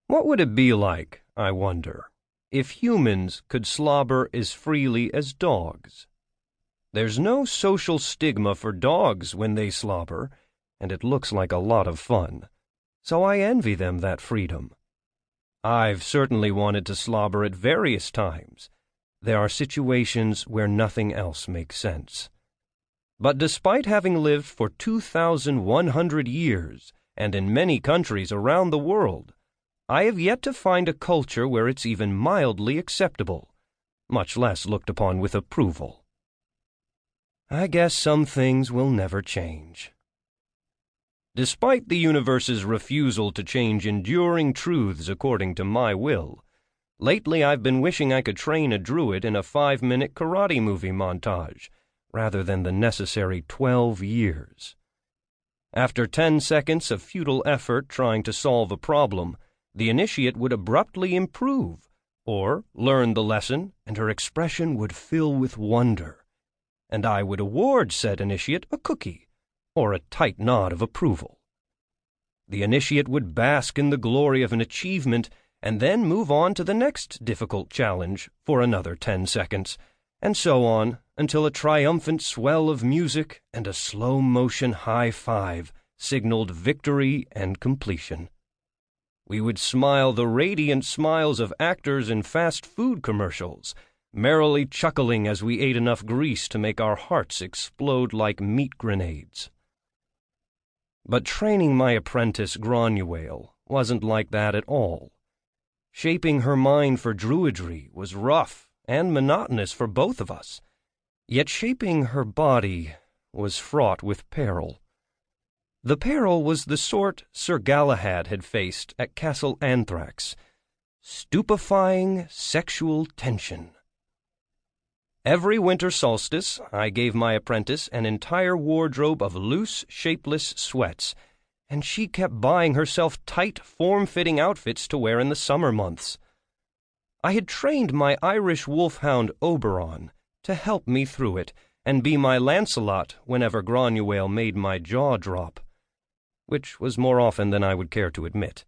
What would it be like, I wonder, if humans could slobber as freely as dogs? There's no social stigma for dogs when they slobber, and it looks like a lot of fun. So I envy them that freedom. I've certainly wanted to slobber at various times. There are situations where nothing else makes sense. But despite having lived for 2,100 years, and in many countries around the world, I have yet to find a culture where it's even mildly acceptable, much less looked upon with approval. I guess some things will never change. Despite the universe's refusal to change enduring truths according to my will, lately I've been wishing I could train a druid in a 5-minute karate movie montage, rather than the necessary 12 years. After 10 seconds of futile effort trying to solve a problem, the initiate would abruptly improve, or learn the lesson, and her expression would fill with wonder, and I would award said initiate a cookie, or a tight nod of approval. The initiate would bask in the glory of an achievement, and then move on to the next difficult challenge for another 10 seconds, and so on, until a triumphant swell of music and a slow-motion high five signaled victory and completion. We would smile the radiant smiles of actors in fast food commercials, merrily chuckling as we ate enough grease to make our hearts explode like meat grenades. But training my apprentice Granuaile wasn't like that at all. Shaping her mind for druidry was rough and monotonous for both of us, yet shaping her body was fraught with peril. The peril was the sort Sir Galahad had faced at Castle Anthrax: stupefying sexual tension. Every winter solstice, I gave my apprentice an entire wardrobe of loose, shapeless sweats, and she kept buying herself tight, form-fitting outfits to wear in the summer months. I had trained my Irish wolfhound Oberon to help me through it and be my Lancelot whenever Granuaile made my jaw drop, which was more often than I would care to admit.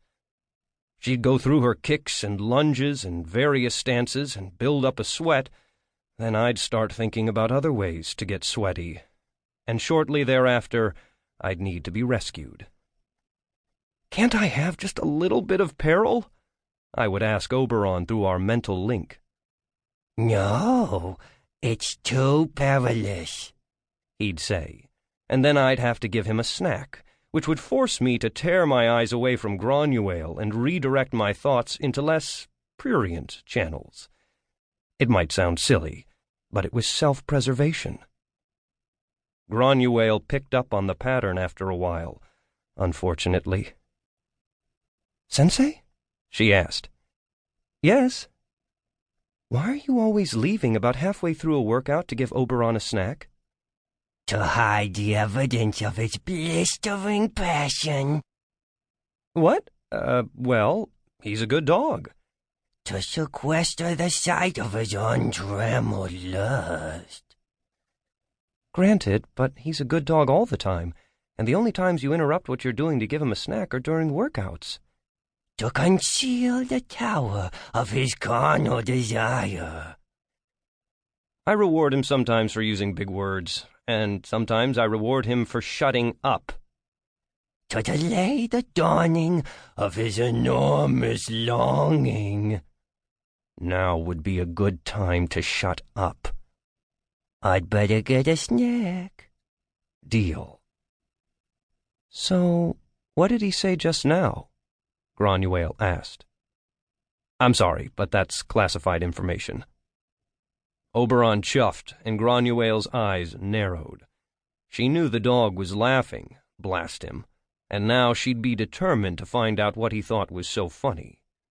She'd go through her kicks and lunges and various stances and build up a sweat. Then I'd start thinking about other ways to get sweaty, and shortly thereafter, I'd need to be rescued. "Can't I have just a little bit of peril?" I would ask Oberon through our mental link. "No, it's too perilous," he'd say, and then I'd have to give him a snack, which would force me to tear my eyes away from Granuaile and redirect my thoughts into less prurient channels. It might sound silly, but it was self-preservation. Granuaile picked up on the pattern after a while, unfortunately. "Sensei?" she asked. "Yes." "Why are you always leaving about halfway through a workout to give Oberon a snack?" "To hide the evidence of his blistering passion." "What? Well, he's a good dog." "To sequester the sight of his untrammeled lust." "Granted, but he's a good dog all the time, and the only times you interrupt what you're doing to give him a snack are during workouts." "To conceal the tower of his carnal desire." I reward him sometimes for using big words, and sometimes I reward him for shutting up. "To delay the dawning of his enormous longing." Now would be a good time to shut up. "I'd better get a snack." Deal. "So, what did he say just now?" Granuaile asked. "I'm sorry, but that's classified information." Oberon chuffed, and Granuaile's eyes narrowed. She knew the dog was laughing, blast him, and now she'd be determined to find out what he thought was so funny.